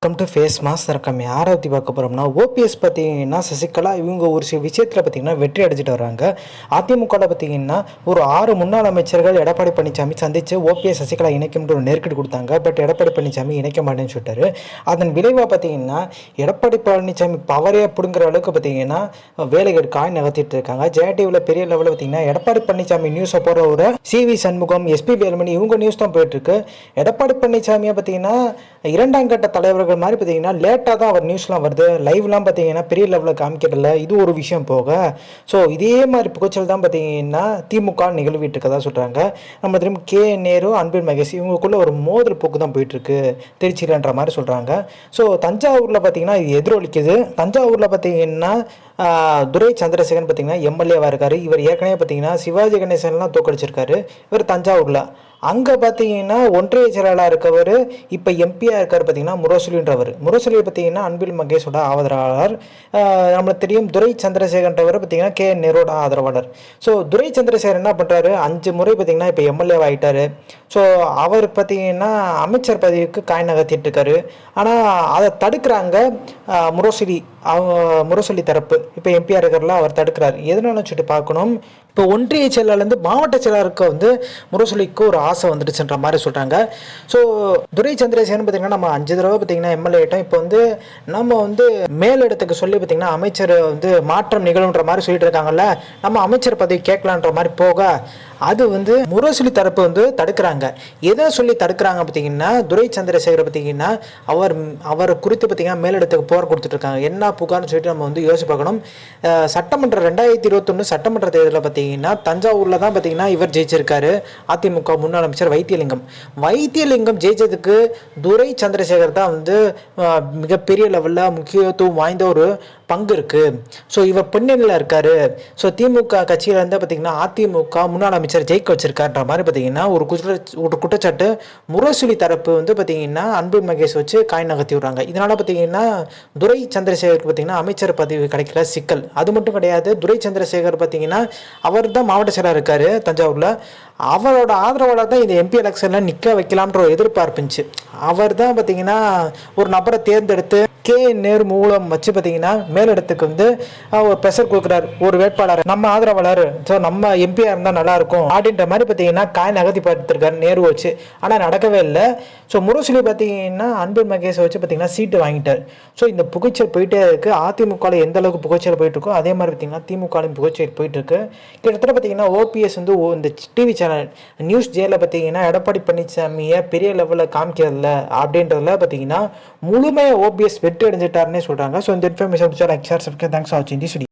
Welcome to face master கம்மி ஆராய்ச்சி பார்க்க போகிறோம்னா ஓபிஎஸ் பார்த்தீங்கன்னா சசிகலா இவங்க ஒரு சில விஷயத்தில் பார்த்தீங்கன்னா வெற்றி அடைஞ்சிட்டு வராங்க. அதிமுகவில் பார்த்தீங்கன்னா ஒரு 6 முன்னாள் அமைச்சர்கள் எடப்பாடி பழனிசாமி சந்தித்து ஓபிஎஸ் சசிகலா இணைக்கும்ன்ற ஒரு நெருக்கடி கொடுத்தாங்க. பட் எடப்பாடி பழனிசாமி இணைக்க மாட்டேன்னு சொல்லிட்டாரு. அதன் விளைவாக பார்த்தீங்கன்னா எடப்பாடி பழனிசாமி பவரே பிடுங்குற அளவுக்கு பார்த்தீங்கன்னா வேலைகள் காய் நகர்த்திட்டு இருக்காங்க. ஜெயடிவியில் பெரிய லெவலில் பார்த்தீங்கன்னா எடப்பாடி பழனிசாமி நியூஸை போகிற ஒரு சிவி சண்முகம், எஸ்பி வேலுமணி இவங்க நியூஸ் தான் போயிட்டு இருக்கு. எடப்பாடி பழனிசாமியை பார்த்தீங்கன்னா இரண்டாம் கட்ட தலைவர்கள் மாதிரி பார்த்தீங்கன்னா லேட்டாக தான் அவர் நியூஸ்லாம் வருது. லைவ்லாம் பார்த்தீங்கன்னா பெரிய லெவலில் காமிக்கிறதில்ல. இது ஒரு விஷயம் போக ஸோ இதே மாதிரி புகைச்சல் தான் பார்த்தீங்கன்னா திமுக நிகழ்விட்டு இருக்கதா சொல்கிறாங்க. நம்ம திரும்ப கே நேரு, அன்பில் மகேஷ் இவங்களுக்குள்ள ஒரு மோதல் போக்கு தான் போயிட்டுருக்கு திருச்சியிலன்ற மாதிரி சொல்கிறாங்க. ஸோ தஞ்சாவூரில் பார்த்தீங்கன்னா இது எதிரொலிக்குது. தஞ்சாவூரில் பார்த்தீங்கன்னா துரை சந்திரசேகரன் பார்த்தீங்கன்னா எம்எல்ஏவாக இருக்கார். இவர் ஏற்கனவே பார்த்தீங்கன்னா சிவாஜி கணேசன்லாம் தோக்கடிச்சிருக்காரு. இவர் தஞ்சாவூரில் அங்கே பார்த்தீங்கன்னா ஒன்றிய செயலாளராக இருக்கவர் இப்போ எம்பியாக இருக்கார் பார்த்தீங்கன்னா முரசொலின்றவர். முரசொலி பார்த்தீங்கன்னா அன்பில் மகேஷோட ஆதரவாளர். நம்மளுக்கு தெரியும் துரை சந்திரசேகரன்றவர் பார்த்தீங்கன்னா கே நேரோட ஆதரவாளர். ஸோ துரை சந்திரசேகரன் என்ன பண்ணுறாரு, 5 முறை பார்த்தீங்கன்னா இப்போ எம்எல்ஏவாக ஆகிட்டார். ஸோ அவர் பார்த்தீங்கன்னா அமைச்சர் பதவிக்கு காய் நகர்த்திட்டு இருக்காரு. ஆனால் அதை தடுக்கிறாங்க முரசொலி தரப்பு. இப்போ எம்பியாக இருக்கிறல அவர் தடுக்கிறார். எதனால சொல்லிட்டு பார்க்கணும். இப்போ ஒன்றிய செயலாளர்லேருந்து மாவட்ட செயலாளருக்கு முரசொலிக்கு ஒரு ஆசை வந்துடுச்சுன்ற மாதிரி சொல்கிறாங்க. ஸோ துரை சந்திரசேகரன் பார்த்தீங்கன்னா நம்ம 5 தடவை பார்த்தீங்கன்னா எம்எல்ஏ ஆகிட்டோம். இப்போ நம்ம மேலிடத்துக்கு சொல்லி பார்த்தீங்கன்னா அமைச்சர் மாற்றம் நிகழுன்ற மாதிரி சொல்லிட்டு இருக்காங்கல்ல, நம்ம அமைச்சர் பதவி கேட்கலான்ற மாதிரி போக அது முரசொலி தரப்பு தடுக்கிறாங்க. எதை சொல்லி தடுக்கிறாங்க பார்த்தீங்கன்னா துரை சந்திரசேகர் பார்த்தீங்கன்னா அவர் குறித்து பார்த்தீங்கன்னா மேலிடத்துக்கு போர் கொடுத்துட்ருக்காங்க. என்ன புகார்னு சொல்லிட்டு நம்ம யோசிச்சு பார்க்கணும். சட்டமன்ற 2021 சட்டமன்ற தேர்தலில் பார்த்தீங்கன்னா தஞ்சாவூரில் தான் பார்த்தீங்கன்னா இவர் ஜெயிச்சிருக்காரு. அதிமுக முன்னாள் அமைச்சர் வைத்தியலிங்கம் ஜெயிச்சதுக்கு துரை சந்திரசேகர் தான் மிகப்பெரிய லெவலில் முக்கியத்துவம் வாய்ந்த ஒரு பங்கு இருக்குது. ஸோ இவர் பின்னணியில் இருக்காரு. ஸோ திமுக கட்சியில் இருந்தால் பார்த்தீங்கன்னா அதிமுக முன்னாள் அமைச்சர் ஜெயிக்க வச்சிருக்காருன்ற மாதிரி பார்த்தீங்கன்னா ஒரு குற்றச்சாட்டு முரசொலி தரப்பு பார்த்தீங்கன்னா அன்பில் மகேஷ் வச்சு காய் நகர்த்தி விடுறாங்க. இதனால் பார்த்தீங்கன்னா துரை சந்திரசேகருக்கு பார்த்தீங்கன்னா அமைச்சர் பதவி கிடைக்கல சிக்கல். அது மட்டும் கிடையாது, துரை சந்திரசேகர் பார்த்தீங்கன்னா அவர் தான் மாவட்ட செயலாளர் இருக்காரு தஞ்சாவூரில். அவரோட ஆதரவாளர் தான் இந்த எம்பி எலெக்ஷனில் நிற்க வைக்கலாம்ன்ற ஒரு எதிர்பார்ப்பு இருந்துச்சு. அவர் தான் பார்த்தீங்கன்னா ஒரு நபரை தேர்ந்தெடுத்து கே நேரு மூலம் வச்சு பார்த்தீங்கன்னா மேலிடத்துக்கு ஒரு ப்ரெஷர் கொடுக்குறாரு. ஒரு வேட்பாளர் நம்ம ஆதரவாளர், ஸோ நம்ம எம்பியாக இருந்தால் நல்லாயிருக்கும் அப்படின்ற மாதிரி பார்த்தீங்கன்னா காய் நகர்த்தி பார்த்துருக்காரு நேரு வச்சு. ஆனால் நடக்கவே இல்லை. ஸோ முரசொலி பார்த்தீங்கன்னா அன்பில் மகேஷை வச்சு பார்த்தீங்கன்னா சீட்டு வாங்கிட்டார். ஸோ இந்த புகைச்சல் போயிட்டே இருக்குது. அதிமுகவில் எந்த அளவுக்கு புகைச்சல் போயிட்டு இருக்கோ அதே மாதிரி பார்த்தீங்கன்னா திமுகலையும் புகைச்சல் போயிட்டு இருக்கு. கிட்டத்தட்ட பார்த்தீங்கன்னா ஓபிஎஸ் இந்த டிவி சேனல் நியூஸ் ஜேல பார்த்தீங்கன்னா எடப்பாடி பழனிசாமியை பெரிய லெவலில் காமிக்கிறதில்ல அப்படின்றதுல பார்த்தீங்கன்னா முழுமையாக ஓபிஎஸ் வெற்றி அடைஞ்சிட்டாருன்னே சொல்கிறாங்க. ஸோ இந்த இன்ஃபர்மேஷன் தேங்க்ஸ் ஃபார் வாட்சிங் திஸ் வீடியோ.